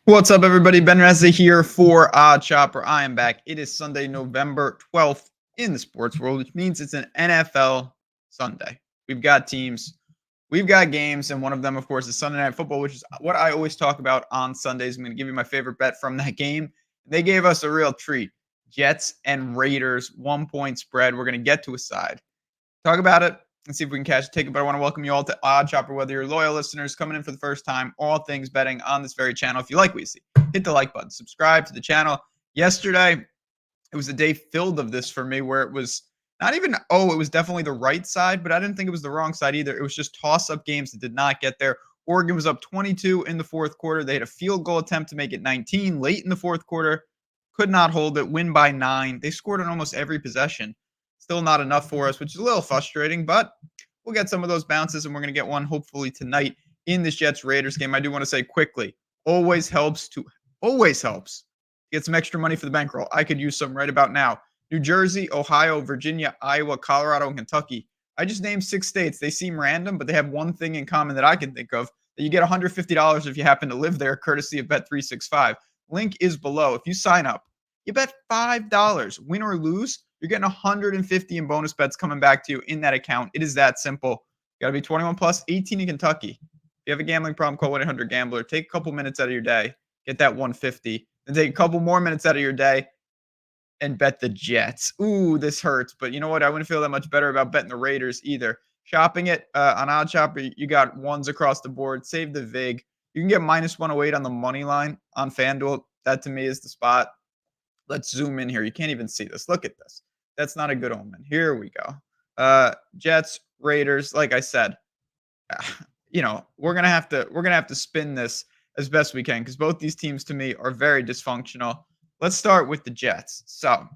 What's up, everybody? Ben Reza here for Odd Chopper. I am back. It is Sunday, November 12th in the sports world, which means it's an NFL Sunday. We've got teams, we've got games, and one of them, of course, is Sunday Night Football, which is what I always talk about on Sundays. I'm going to give you my favorite bet from that game. They gave us a real treat. Jets and Raiders, 1 point spread. We're going to get to a side, talk about it, and see if we can catch a ticket. But I want to welcome you all to Odd Chopper, whether you're loyal listeners coming in for the first time, all things betting on this very channel. If you like what you see, hit the like button, subscribe to the channel. Yesterday, it was a day filled of this for me where it was not even, it was definitely the right side, but I didn't think it was the wrong side either. It was just toss up games that did not get there. Oregon was up 22 in the fourth quarter. They had a field goal attempt to make it 19 late in the fourth quarter. Could not hold it, win by 9. They scored on almost every possession. Still not enough for us, which is a little frustrating, but we'll get some of those bounces, and we're going to get one hopefully tonight in this Jets Raiders game. I do want to say quickly, always helps to get some extra money for the bankroll. I could use some right about now. New Jersey, Ohio, Virginia, Iowa, Colorado, and Kentucky. I just named 6 states. They seem random, but they have one thing in common that I can think of, that you get $150 if you happen to live there, courtesy of Bet365. Link is below. If you sign up, you bet $5, win or lose, you're getting 150 in bonus bets coming back to you in that account. It is that simple. You got to be 21 plus, 18 in Kentucky. If you have a gambling problem, call 1-800-GAMBLER. Take a couple minutes out of your day, get that 150, then take a couple more minutes out of your day and bet the Jets. Ooh, this hurts, but you know what? I wouldn't feel that much better about betting the Raiders either. Shopping it on Odd Shopper, you got ones across the board. Save the VIG. You can get minus 108 on the money line on FanDuel. That to me is the spot. Let's zoom in here. You can't even see this. Look at this. That's not a good omen. Here we go. Jets, Raiders. Like I said, we're gonna have to spin this as best we can because both these teams to me are very dysfunctional. Let's start with the Jets. So,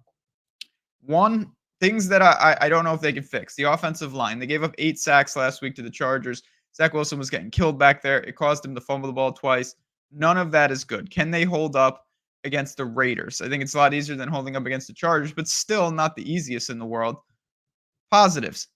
one things that I don't know if they can fix the offensive line. They gave up 8 sacks last week to the Chargers. Zach Wilson was getting killed back there. It caused him to fumble the ball twice. None of that is good. Can they hold up against the Raiders? I think it's a lot easier than holding up against the Chargers, but still not the easiest in the world. Positives.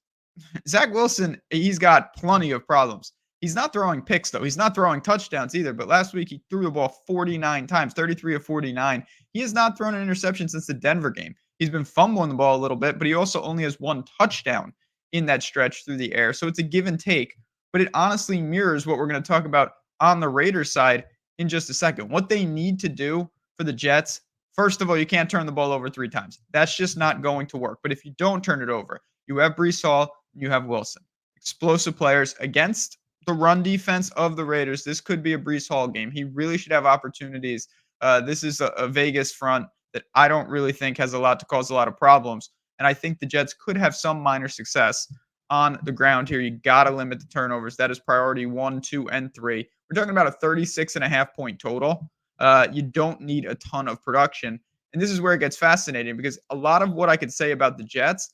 Zach Wilson, he's got plenty of problems. He's not throwing picks, though. He's not throwing touchdowns either. But last week, he threw the ball 49 times, 33 of 49. He has not thrown an interception since the Denver game. He's been fumbling the ball a little bit, but he also only has 1 touchdown in that stretch through the air. So it's a give and take. But it honestly mirrors what we're going to talk about on the Raiders side in just a second. What they need to do for the Jets, first of all, you can't turn the ball over 3 times. That's just not going to work. But if you don't turn it over, you have Breece Hall, you have Wilson. Explosive players against the run defense of the Raiders. This could be a Breece Hall game. He really should have opportunities. This is a Vegas front that I don't really think has a lot to cause a lot of problems. And I think the Jets could have some minor success on the ground here. You got to limit the turnovers. That is priority 1, 2, and 3. We're talking about a 36.5-point total. You don't need a ton of production. And this is where it gets fascinating because a lot of what I could say about the Jets,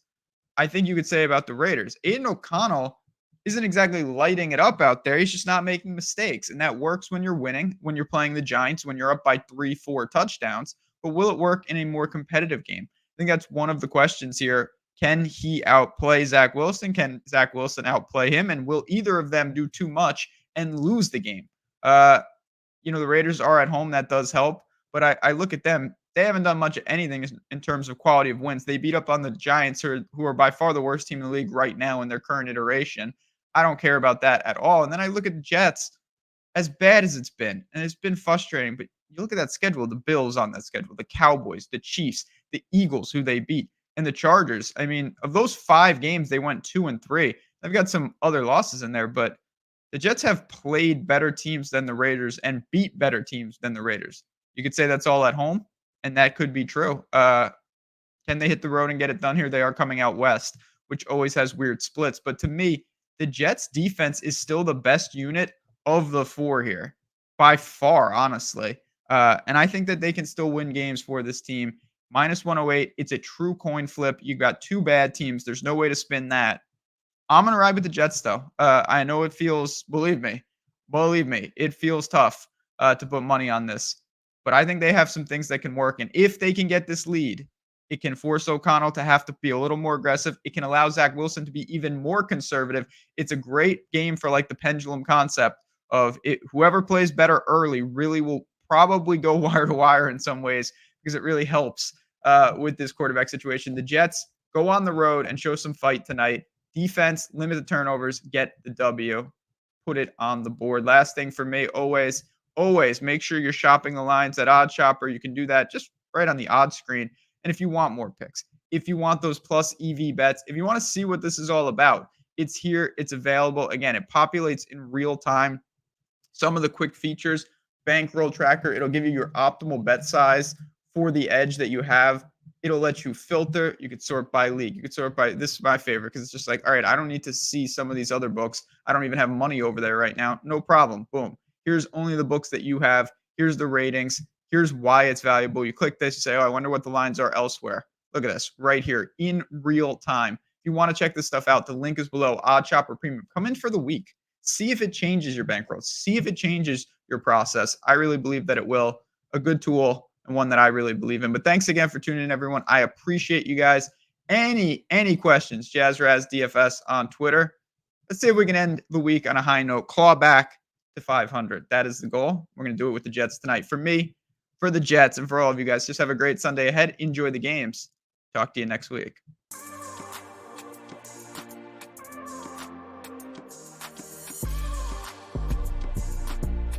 I think you could say about the Raiders. Aiden O'Connell isn't exactly lighting it up out there. He's just not making mistakes. And that works when you're winning, when you're playing the Giants, when you're up by 3, 4 touchdowns. But will it work in a more competitive game? I think that's one of the questions here. Can he outplay Zach Wilson? Can Zach Wilson outplay him? And will either of them do too much and lose the game? The Raiders are at home. That does help. But I look at them. They haven't done much of anything in terms of quality of wins. They beat up on the Giants, who are by far the worst team in the league right now in their current iteration. I don't care about that at all. And then I look at the Jets, as bad as it's been, and it's been frustrating, but you look at that schedule, the Bills on that schedule, the Cowboys, the Chiefs, the Eagles, who they beat, and the Chargers. I mean, of those 5 games, they went 2-3. They've got some other losses in there, but the Jets have played better teams than the Raiders and beat better teams than the Raiders. You could say that's all at home, and that could be true. Can they hit the road and get it done here? They are coming out west, which always has weird splits. But to me, the Jets defense is still the best unit of the 4 here by far, honestly. And I think that they can still win games for this team. Minus 108, it's a true coin flip. You got 2 bad teams. There's no way to spin that. I'm going to ride with the Jets, though. I know it feels, believe me, it feels tough to put money on this. But I think they have some things that can work. And if they can get this lead, it can force O'Connell to have to be a little more aggressive. It can allow Zach Wilson to be even more conservative. It's a great game for like the pendulum concept of it. Whoever plays better early really will probably go wire to wire in some ways because it really helps with this quarterback situation. The Jets go on the road and show some fight tonight. Defense, limit the turnovers, get the W, put it on the board. Last thing for me, always make sure you're shopping the lines at Odd Shopper. You can do that just right on the odds screen. And if you want more picks, if you want those plus EV bets, if you want to see what this is all about, it's here, it's available. Again, it populates in real time. Some of the quick features, bankroll tracker, it'll give you your optimal bet size for the edge that you have. It'll let you filter. You could sort by league. You could sort by, this is my favorite because it's just like, all right, I don't need to see some of these other books. I don't even have money over there right now. No problem. Boom. Here's only the books that you have. Here's the ratings. Here's why it's valuable. You click this, you say, oh, I wonder what the lines are elsewhere. Look at this right here in real time. If you want to check this stuff out, the link is below. Odd Shopper Premium. Come in for the week. See if it changes your bankroll. See if it changes your process. I really believe that it will. A good tool and one that I really believe in. But thanks again for tuning in, everyone. I appreciate you guys. Any questions? JazzRaz DFS on Twitter. Let's see if we can end the week on a high note. Claw back to 500. That is the goal. We're going to do it with the Jets tonight. For me, for the Jets, and for all of you guys, just have a great Sunday ahead. Enjoy the games. Talk to you next week.